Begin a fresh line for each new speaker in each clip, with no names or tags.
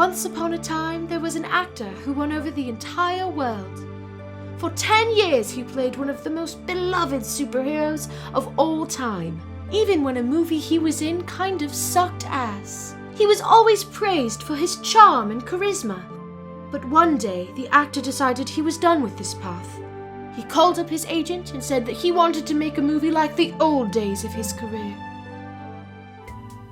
Once upon a time, there was an actor who won over the entire world. For 10 years, he played one of the most beloved superheroes of all time, even when a movie he was in kind of sucked ass. He was always praised for his charm and charisma. But one day, the actor decided he was done with this path. He called up his agent and said that he wanted to make a movie like the old days of his career.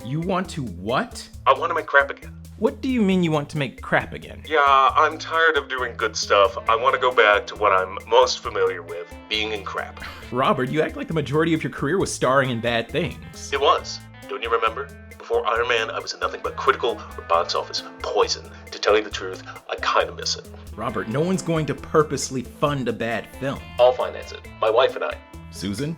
You want to what?
I want to make crap again.
What do you mean you want to make crap again?
Yeah, I'm tired of doing good stuff. I want to go back to what I'm most familiar with, being in crap.
Robert, you act like the majority of your career was starring in bad things.
It was. Don't you remember? Before Iron Man, I was in nothing but critical or box office poison. To tell you the truth, I kind of miss it.
Robert, no one's going to purposely fund a bad film.
I'll finance it. My wife and I.
Susan?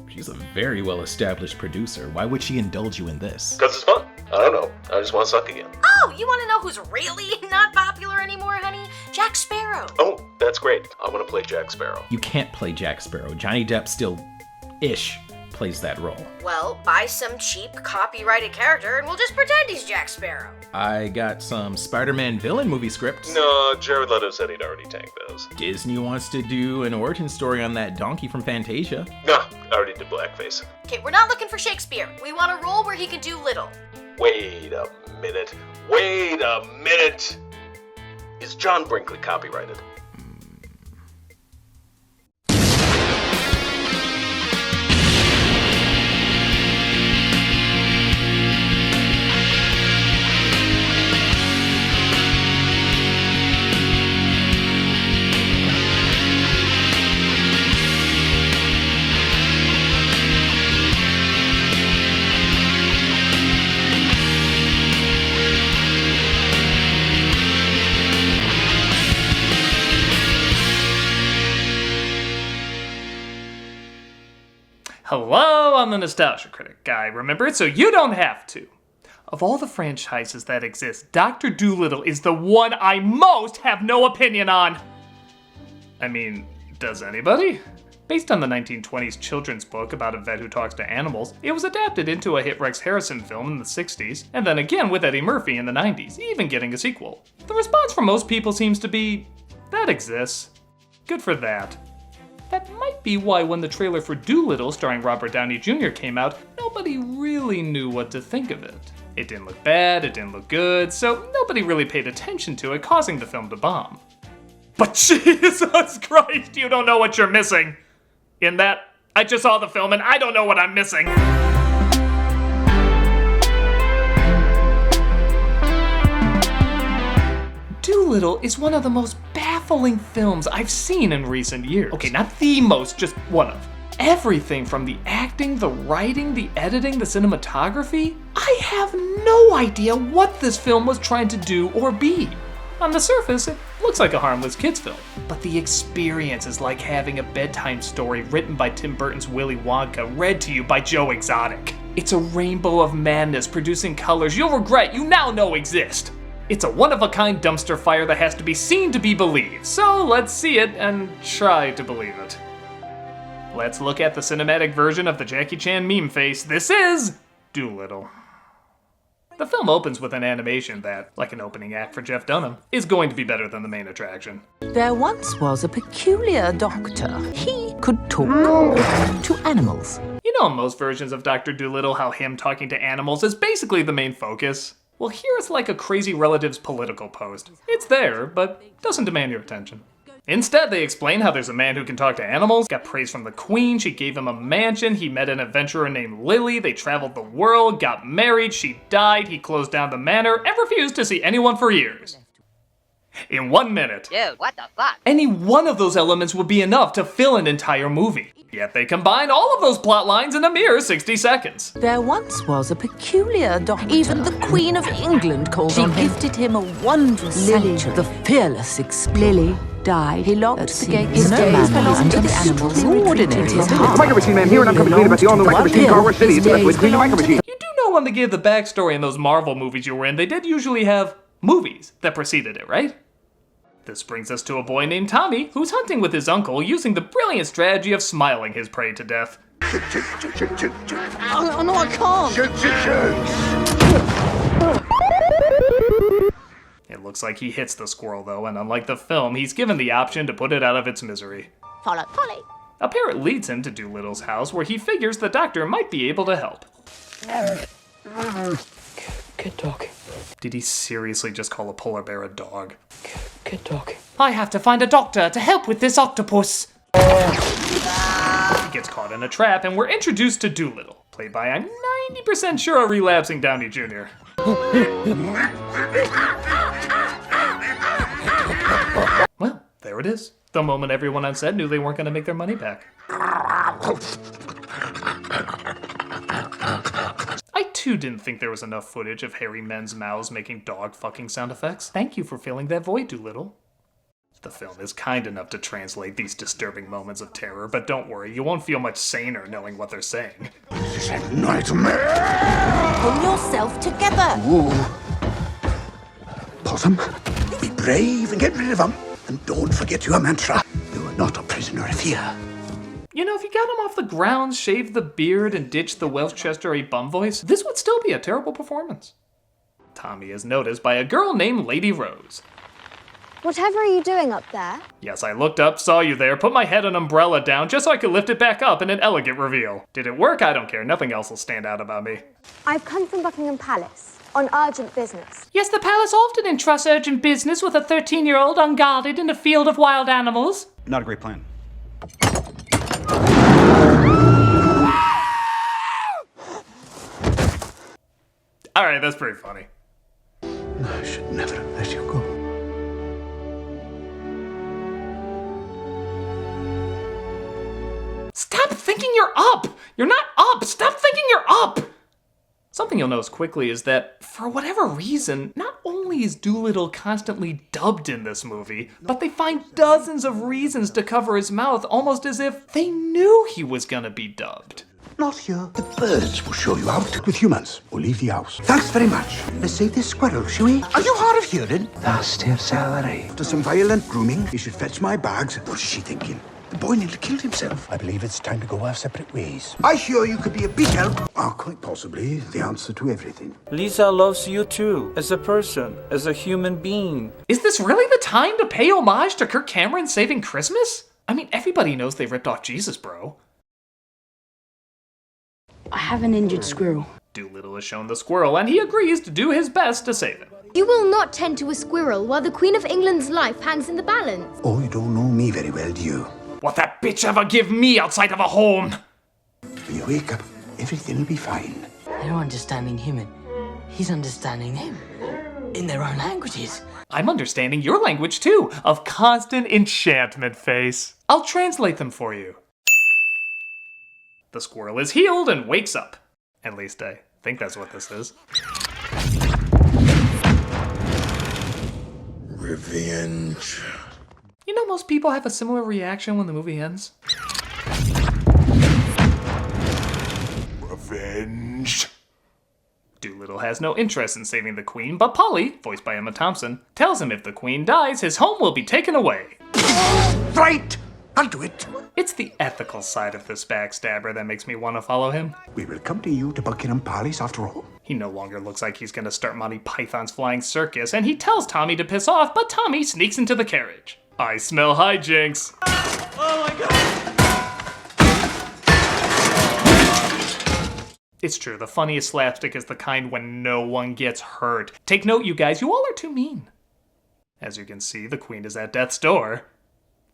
She's a very well-established producer. Why would she indulge you in this?
Because it's fun. I don't know. I just want to suck again.
Oh, you want to know who's really not popular anymore, honey? Jack Sparrow.
Oh, that's great. I want to play Jack Sparrow.
You can't play Jack Sparrow. Johnny Depp still-ish plays that role.
Well, buy some cheap copyrighted character and we'll just pretend he's Jack Sparrow.
I got some Spider-Man villain movie scripts.
No, Jared Leto said he'd already tanked those.
Disney wants to do an origin story on that donkey from Fantasia.
No, I already did blackface.
Okay, we're not looking for Shakespeare. We want a role where he can do little.
Wait a minute. Wait a minute. Is John Brinkley copyrighted?
Hello, I'm the Nostalgia Critic guy, remember it? So you don't have to. Of all the franchises that exist, Doctor Dolittle is the one I most have no opinion on. I mean, does anybody? Based on the 1920s children's book about a vet who talks to animals, it was adapted into a hit Rex Harrison film in the 60s, and then again with Eddie Murphy in the 90s, even getting a sequel. The response from most people seems to be, that exists. Good for that. That might be why when the trailer for Dolittle starring Robert Downey Jr. came out, nobody really knew what to think of it. It didn't look bad, it didn't look good, so nobody really paid attention to it, causing the film to bomb. But Jesus Christ, you don't know what you're missing! In that, I just saw the film and I don't know what I'm missing. Dolittle is one of the most baffling films I've seen in recent years. Okay, not the most, just one of. Everything from the acting, the writing, the editing, the cinematography. I have no idea what this film was trying to do or be. On the surface, it looks like a harmless kids film. But the experience is like having a bedtime story written by Tim Burton's Willy Wonka, read to you by Joe Exotic. It's a rainbow of madness producing colors you'll regret you now know exist. It's a one-of-a-kind dumpster fire that has to be seen to be believed, so let's see it and try to believe it. Let's look at the cinematic version of the Jackie Chan meme face. This is Dolittle. The film opens with an animation that, like an opening act for Jeff Dunham, is going to be better than the main attraction.
There once was a peculiar doctor. He could talk to animals.
You know in most versions of Dr. Dolittle how him talking to animals is basically the main focus? Well, here it's like a crazy relative's political post. It's there, but doesn't demand your attention. Instead, they explain how there's a man who can talk to animals, got praise from the queen, she gave him a mansion, he met an adventurer named Lily, they traveled the world, got married, she died, he closed down the manor, and refused to see anyone for years. In 1 minute.
Dude, what the fuck?
Any one of those elements would be enough to fill an entire movie. Yet they combine all of those plot lines in a mere 60 seconds.
There once was a peculiar doctor. Even the Queen of England called on him. She gifted him a wondrous sanctuary. The fearless Lily died. He locked the gates. His days belonged to the animals. Roared in his heart.
Micro Machine Man here, and I'm coming to clean about the all-new Micro Machine Car Wash City. It's the best way to clean the Micro Machine.
You do know when they gave the backstory in those Marvel movies you were in, they did usually have movies that preceded it, right? This brings us to a boy named Tommy, who's hunting with his uncle using the brilliant strategy of smiling his prey to death.
Shoot, shoot, shoot, shoot, shoot, shoot.
Oh, no, I can't.
Shoot, shoot, shoot.
It looks like he hits the squirrel though, and unlike the film, he's given the option to put it out of its misery.
Follow, Polly.
A parrot leads him to Dolittle's house where he figures the doctor might be able to help.
Good dog.
Did he seriously just call a polar bear a dog?
Good dog.
I have to find a doctor to help with this octopus. He gets caught in a trap and we're introduced to Dolittle, played by, I'm 90% sure, a relapsing Downey Jr. Well, there it is. The moment everyone on set knew they weren't going to make their money back. I too didn't think there was enough footage of hairy men's mouths making dog fucking sound effects. Thank you for filling that void, Dolittle. The film is kind enough to translate these disturbing moments of terror, but don't worry, you won't feel much saner knowing what they're saying.
This is a nightmare!
Pull yourself together.
Ooh. Possum, be brave and get rid of them. And don't forget your mantra. You are not a prisoner of fear.
You know, if you got him off the ground, shaved the beard, and ditched the Welsh Chester bum voice, this would still be a terrible performance. Tommy is noticed by a girl named Lady Rose.
Whatever are you doing up there?
Yes, I looked up, saw you there, put my head and umbrella down just so I could lift it back up in an elegant reveal. Did it work? I don't care. Nothing else will stand out about me.
I've come from Buckingham Palace on urgent business.
Yes, the palace often entrusts urgent business with a 13-year-old unguarded in a field of wild animals.
Not a great plan.
Alright, that's pretty funny.
I should never have let you go.
Stop thinking you're up! You're not up! Stop thinking you're up! Something you'll notice quickly is that, for whatever reason, not only is Dolittle constantly dubbed in this movie, but they find dozens of reasons to cover his mouth almost as if they knew he was gonna be dubbed.
Not here. The birds will show you out. With humans, we'll leave the house. Thanks very much. Let's save this squirrel, shall we? Are you hard of hearing? That's your salary. After some violent grooming, he should fetch my bags. What's she thinking? The boy nearly killed himself. I believe it's time to go our separate ways. I hear you could be a big help. Oh, quite possibly the answer to everything.
Lisa loves you too, as a person, as a human being.
Is this really the time to pay homage to Kirk Cameron saving Christmas? I mean, everybody knows they ripped off Jesus, bro.
I have an injured squirrel.
Dolittle is shown the squirrel, and he agrees to do his best to save it.
You will not tend to a squirrel while the Queen of England's life hangs in the balance.
Oh, you don't know me very well, do you?
What that bitch ever give me outside of a home?
When you wake up, everything will be fine.
They're understanding him and he's understanding them. In their own languages.
I'm understanding your language too, of constant enchantment, face. I'll translate them for you. The squirrel is healed and wakes up. At least I think that's what this is.
Revenge.
You know, most people have a similar reaction when the movie ends.
Revenge.
Dolittle has no interest in saving the Queen, but Polly, voiced by Emma Thompson, tells him if the Queen dies, his home will be taken away.
Right! I'll do it.
It's the ethical side of this backstabber that makes me want to follow him.
We will come to you to Buckingham Palace after all.
He no longer looks like he's gonna start Monty Python's Flying Circus, and he tells Tommy to piss off, but Tommy sneaks into the carriage. I smell hijinks. Oh my god! It's true, the funniest slapstick is the kind when no one gets hurt. Take note, you guys, you all are too mean. As you can see, the Queen is at death's door.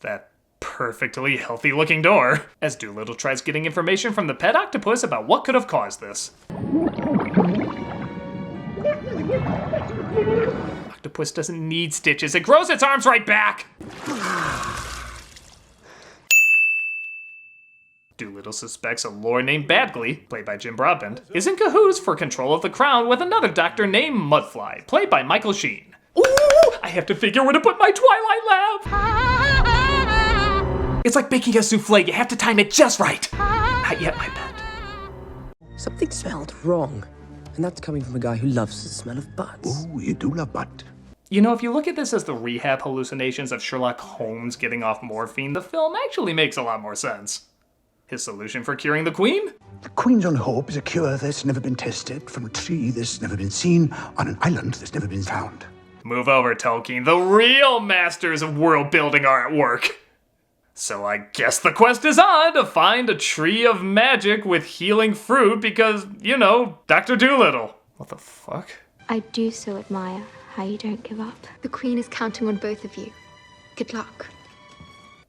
That perfectly healthy-looking door, as Dolittle tries getting information from the pet octopus about what could have caused this. Octopus doesn't need stitches, it grows its arms right back! Dolittle suspects a lord named Badgley, played by Jim Broadbent, is in cahoots for control of the crown with another doctor named Mudfly, played by Michael Sheen. Ooh! I have to figure where to put my Twilight lamp! It's like baking a souffle, you have to time it just right. Not yet, my pet.
Something smelled wrong. And that's coming from a guy who loves the smell of butts.
Oh, you do love butt.
You know, if you look at this as the rehab hallucinations of Sherlock Holmes getting off morphine, the film actually makes a lot more sense. His solution for curing the Queen?
The Queen's only hope is a cure that's never been tested, from a tree that's never been seen, on an island that's never been found.
Move over, Tolkien. The real masters of world building are at work. So I guess the quest is on to find a tree of magic with healing fruit because, you know, Dr. Dolittle. What the fuck?
I do so admire how you don't give up. The Queen is counting on both of you. Good luck.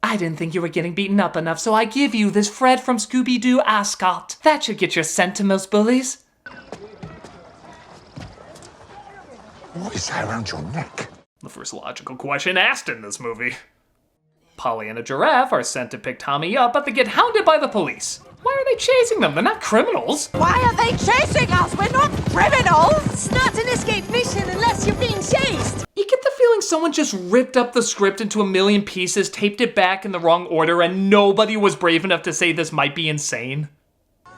I didn't think you were getting beaten up enough, so I give you this Fred from Scooby-Doo ascot. That should get you sent to most bullies.
What is that around your neck?
The first logical question asked in this movie. Polly and a giraffe are sent to pick Tommy up, but they get hounded by the police. Why are they chasing them? They're not criminals.
Why are they chasing us? We're not criminals! It's not an escape mission unless you're being chased!
You get the feeling someone just ripped up the script into a million pieces, taped it back in the wrong order, and nobody was brave enough to say this might be insane.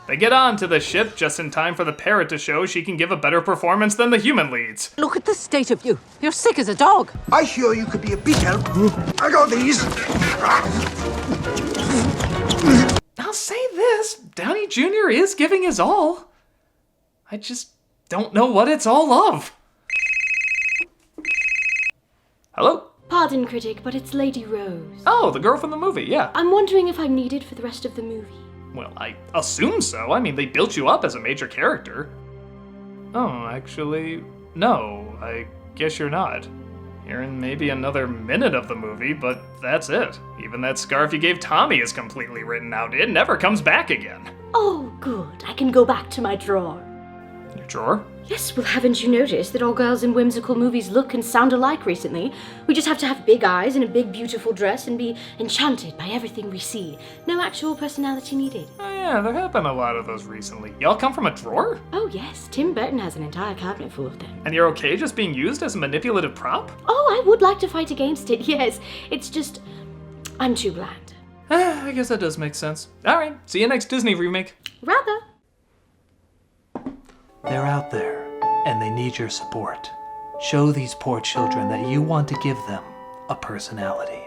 They get on to the ship just in time for the parrot to show she can give a better performance than the human leads.
Look at the state of you. You're sick as a dog.
I hear you could be a big help. I got these.
I'll say this, Downey Jr. is giving his all. I just don't know what it's all of. Hello?
Pardon, Critic, but it's Lady Rose.
Oh, the girl from the movie, yeah.
I'm wondering if I'm needed for the rest of the movie.
Well, I assume so. I mean, they built you up as a major character. Oh, actually, no. I guess you're not. You're in maybe another minute of the movie, but that's it. Even that scarf you gave Tommy is completely written out. It never comes back again.
Oh, good. I can go back to my drawer.
Your drawer?
Yes, well, haven't you noticed that all girls in whimsical movies look and sound alike recently? We just have to have big eyes and a big, beautiful dress and be enchanted by everything we see. No actual personality needed.
Oh yeah, there have been a lot of those recently. Y'all come from a drawer?
Oh yes, Tim Burton has an entire cabinet full of them.
And you're okay just being used as a manipulative prop?
Oh, I would like to fight against it, yes. It's just, I'm too bland.
I guess that does make sense. Alright, see you next Disney remake.
Rather.
They're out there, and they need your support. Show these poor children that you want to give them a personality.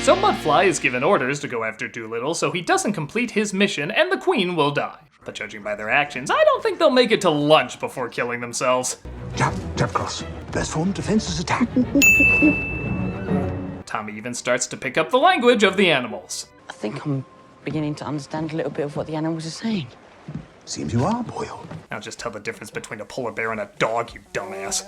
So Mudfly is given orders to go after Dolittle so he doesn't complete his mission and the Queen will die. But judging by their actions, I don't think they'll make it to lunch before killing themselves.
Jab cross. Best form of defense is attack.
Tommy even starts to pick up the language of the animals.
I think I'm beginning to understand a little bit of what the animals are saying.
Seems you are, Boyle.
I'll just tell the difference between a polar bear and a dog, you dumbass.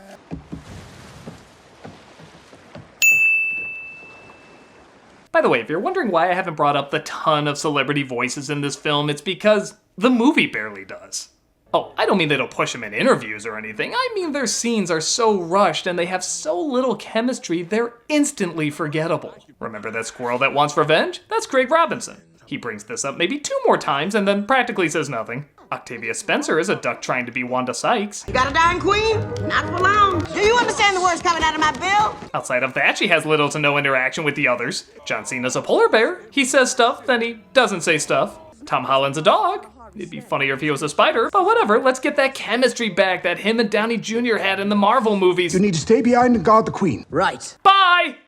By the way, if you're wondering why I haven't brought up the ton of celebrity voices in this film, it's because the movie barely does. Oh, I don't mean they don't push them in interviews or anything. I mean their scenes are so rushed and they have so little chemistry, they're instantly forgettable. Remember that squirrel that wants revenge? That's Craig Robinson. He brings this up maybe 2 more times and then practically says nothing. Octavia Spencer is a duck trying to be Wanda Sykes.
You got a dying queen? Not for long. Do you understand the words coming out of my bill?
Outside of that, she has little to no interaction with the others. John Cena's a polar bear. He says stuff, then he doesn't say stuff. Tom Holland's a dog. It'd be funnier if he was a spider, but whatever, let's get that chemistry back that him and Downey Jr. had in the Marvel movies.
You need to stay behind and guard the Queen.
Right.
Bye!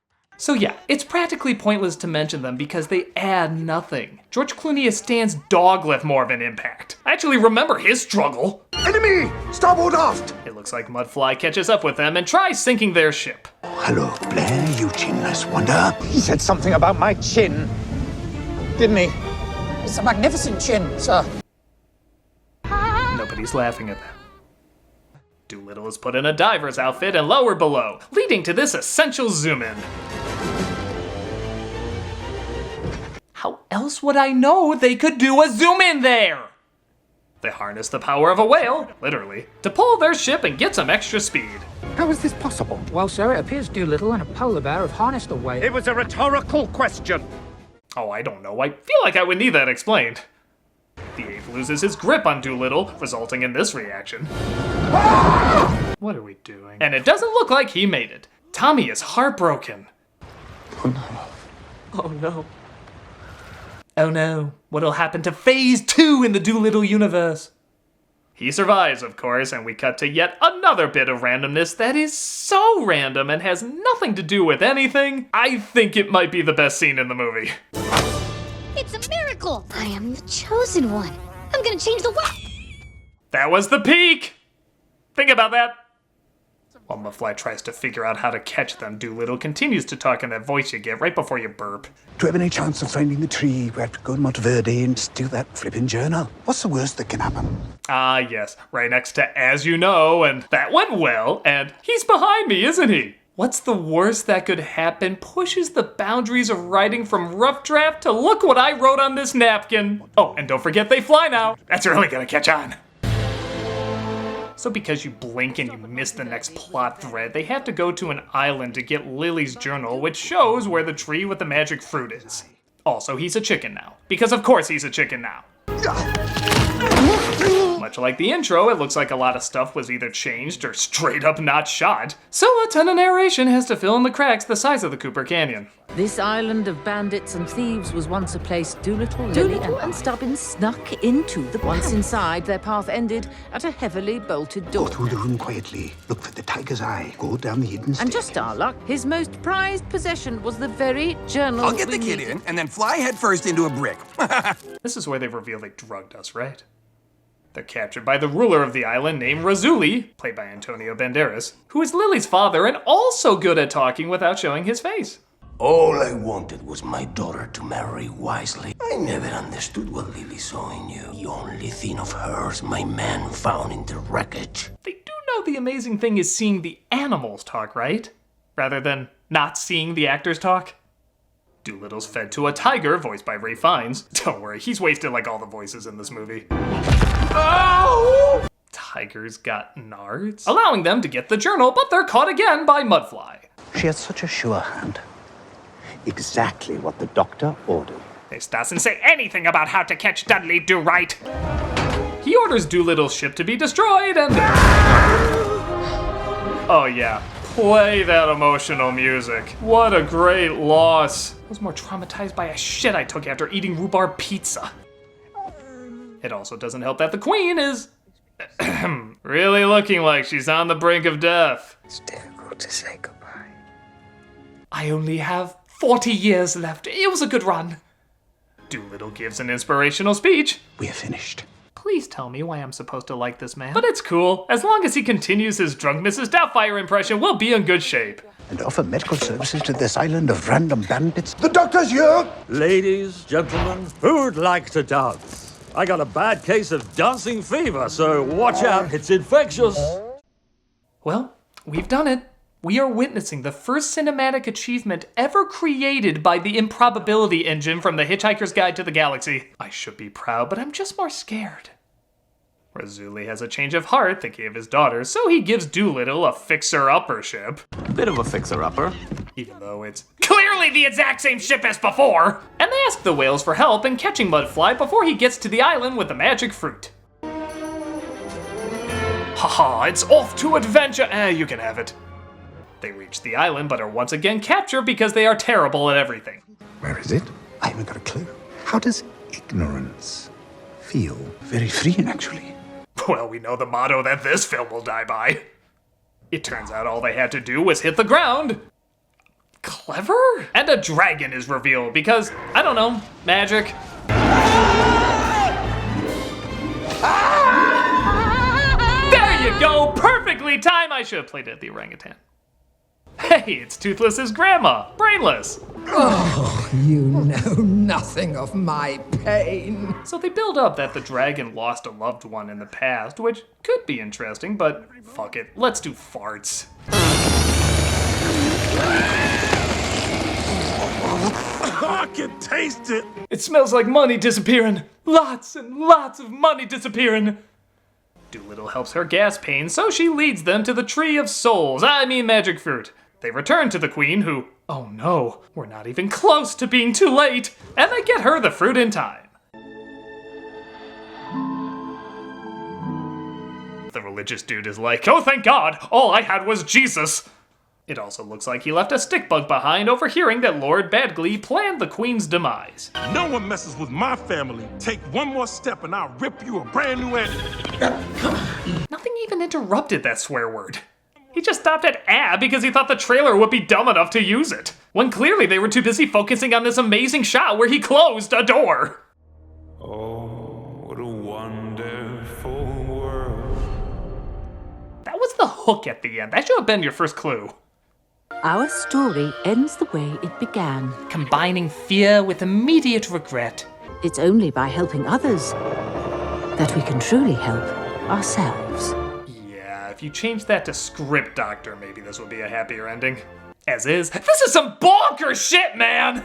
So yeah, it's practically pointless to mention them because they add nothing. George Clooney as Stan's dog left more of an impact. I actually remember his struggle.
Enemy! Starboard aft!
It looks like Mudfly catches up with them and tries sinking their ship.
Hello, Blair, you chinless wonder.
He said something about my chin, didn't he? It's a magnificent chin, sir.
Nobody's laughing at them. Dolittle is put in a diver's outfit and lowered below, leading to this essential zoom-in. How else would I know they could do a zoom-in there? They harness the power of a whale, literally, to pull their ship and get some extra speed.
How is this possible?
Well, sir, it appears Dolittle and a polar bear have harnessed a whale.
It was a rhetorical question.
Oh, I don't know. I feel like I would need that explained. The ape loses his grip on Dolittle, resulting in this reaction.
What are we doing?
And it doesn't look like he made it. Tommy is heartbroken.
Oh no. Oh no.
Oh no, what'll happen to Phase 2 in the Dolittle universe? He survives, of course, and we cut to yet another bit of randomness that is so random and has nothing to do with anything. I think it might be the best scene in the movie.
It's a miracle! I am the chosen one. I'm gonna change the world!
That was the peak! Think about that. While Mudfly tries to figure out how to catch them, Dolittle continues to talk in that voice you get right before you burp.
Do you have any chance of finding the tree? We have to go to Monteverde and steal that flipping journal. What's the worst that can happen?
Ah, yes, right next to As You Know, and that went well, and he's behind me, isn't he? What's the worst that could happen pushes the boundaries of writing from rough draft to look what I wrote on this napkin. Oh, and don't forget they fly now. That's really gonna catch on. So because you blink and you miss the next plot thread, they have to go to an island to get Lily's journal, which shows where the tree with the magic fruit is. Also, he's a chicken now. Because of course he's a chicken now. Much like the intro, it looks like a lot of stuff was either changed or straight up not shot. So a ton of narration has to fill in the cracks the size of the Cooper Canyon.
This island of bandits and thieves was once a place Dolittle and Stubbins snuck into. Once inside, their path ended at a heavily bolted door.
Go through the room quietly. Look for the tiger's eye. Go down the hidden stair.
And just our luck, his most prized possession was the very journal.
I'll get the kid in and then fly headfirst into a brick.
This is where they reveal they drugged us, right? They're captured by the ruler of the island named Razuli, played by Antonio Banderas, who is Lily's father and also good at talking without showing his face.
All I wanted was my daughter to marry wisely. I never understood what Lily saw in you. The only thing of hers my man found in the wreckage.
They do know the amazing thing is seeing the animals talk, right? Rather than not seeing the actors talk. Dolittle's fed to a tiger, voiced by Ray Fiennes. Don't worry, he's wasted like all the voices in this movie. Oh! Tigers got nards, allowing them to get the journal, but they're caught again by Mudfly.
She has such a sure hand. Exactly what the doctor ordered.
This doesn't say anything about how to catch Dudley Do-Right. He orders Dolittle's ship to be destroyed and... Oh yeah, play that emotional music. What a great loss. I was more traumatized by a shit I took after eating rhubarb pizza. It also doesn't help that the Queen is... really looking like she's on the brink of death.
It's difficult to say goodbye.
I only have 40 years left. It was a good run. Dolittle gives an inspirational speech.
We're finished.
Please tell me why I'm supposed to like this man. But it's cool. As long as he continues his drunk Mrs. Doubtfire impression, we'll be in good shape.
And offer medical services to this island of random bandits. The doctor's here!
Ladies, gentlemen, who'd like to dance? I got a bad case of dancing fever, so watch out, it's infectious.
Well, we've done it. We are witnessing the first cinematic achievement ever created by the improbability engine from The Hitchhiker's Guide to the Galaxy. I should be proud, but I'm just more scared. Razuli has a change of heart thinking of his daughter, so he gives Dolittle a fixer-upper ship.
Bit of a fixer-upper.
Even though it's clearly the exact same ship as before. And they ask the whales for help in catching Mudfly before he gets to the island with the magic fruit. Haha, it's off to adventure. You can have it. They reach the island, but are once again captured because they are terrible at everything.
Where is it? I haven't got a clue. How does ignorance feel? Very freeing, actually.
Well, we know the motto that this film will die by. It turns out all they had to do was hit the ground. Clever? And a dragon is revealed because, I don't know, magic. There you go, perfectly timed. I should have played it at the orangutan. Hey, it's Toothless's grandma, Brainless.
Oh, you know nothing of my pain.
So they build up that the dragon lost a loved one in the past, which could be interesting, but fuck it, let's do farts.
I can taste it.
It smells like money disappearing. Lots and lots of money disappearing. Dolittle helps her gas pain, so she leads them to the Tree of Souls, magic fruit. They return to the Queen, who, oh no, we're not even close to being too late, and they get her the fruit in time. The religious dude is like, oh thank God, all I had was Jesus. It also looks like he left a stick bug behind overhearing that Lord Badgley planned the Queen's demise.
No one messes with my family. Take one more step and I'll rip you a brand new ending.
Nothing even interrupted that swear word. He just stopped at because he thought the trailer would be dumb enough to use it, when clearly they were too busy focusing on this amazing shot where he closed a door.
Oh, what a wonderful world.
That was the hook at the end. That should have been your first clue.
Our story ends the way it began.
Combining fear with immediate regret.
It's only by helping others that we can truly help ourselves.
Yeah, if you change that to Script Doctor, maybe this would be a happier ending. As is, this is some bonkers shit, man!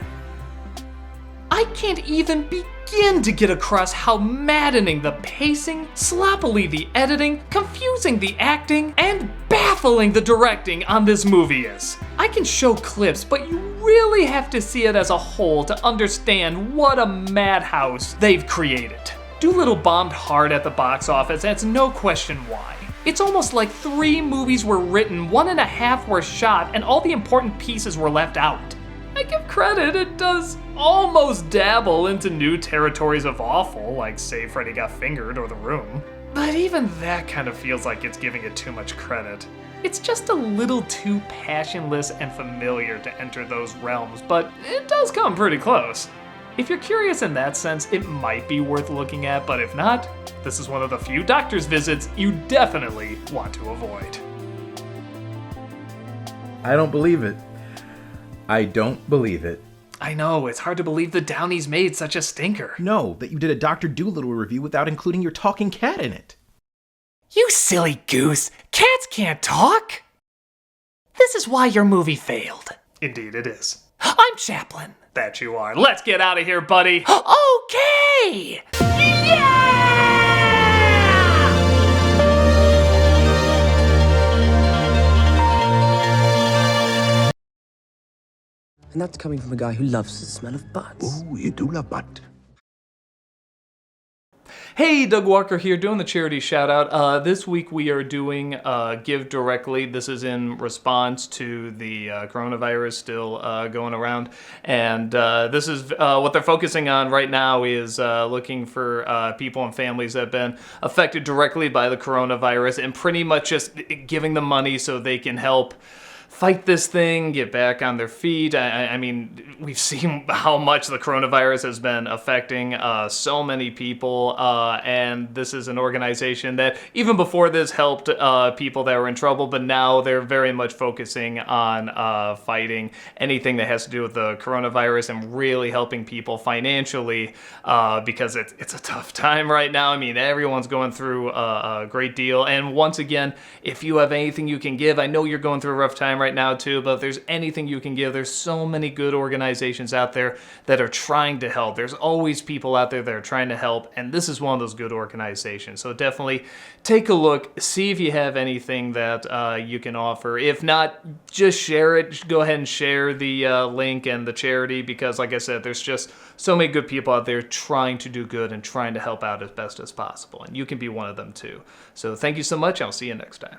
I can't even begin to get across how maddening the pacing, sloppily the editing, confusing the acting, and baffling the directing on this movie is. I can show clips, but you really have to see it as a whole to understand what a madhouse they've created. Dolittle bombed hard at the box office, and it's no question why. It's almost like 3 movies were written, 1.5 were shot, and all the important pieces were left out. I give credit, it does almost dabble into new territories of awful, like Say Freddy Got Fingered or The Room. But even that kind of feels like it's giving it too much credit. It's just a little too passionless and familiar to enter those realms, but it does come pretty close. If you're curious in that sense, it might be worth looking at, but if not, this is one of the few doctor's visits you definitely want to avoid.
I don't believe it. I don't believe it.
I know, it's hard to believe the Downeys made such a stinker.
No, that you did a Dr. Dolittle review without including your talking cat in it.
You silly goose! Cats can't talk! This is why your movie failed. Indeed it is. I'm Chaplin. That you are. Let's get out of here, buddy. Okay! Yeah!
And that's coming from a guy who loves the smell of butts.
Oh, you do love butt.
Hey, Doug Walker here, doing the charity shout out. This week we are doing Give Directly. This is in response to the coronavirus still going around. And this is what they're focusing on right now is looking for people and families that have been affected directly by the coronavirus and pretty much just giving them money so they can help fight this thing, get back on their feet. I mean, we've seen how much the coronavirus has been affecting so many people, and this is an organization that even before this helped people that were in trouble, but now they're very much focusing on fighting anything that has to do with the coronavirus and really helping people financially because it's a tough time right now. I mean, everyone's going through a great deal, and once again, if you have anything you can give, I know you're going through a rough time right now too, but if there's anything you can give, there's so many good organizations out there that are trying to help. There's always people out there that are trying to help, and this is one of those good organizations. So definitely take a look, see if you have anything that you can offer. If not, just share it. Go ahead and share the link and the charity because, like I said, there's just so many good people out there trying to do good and trying to help out as best as possible, and you can be one of them too. So thank you so much. I'll see you next time.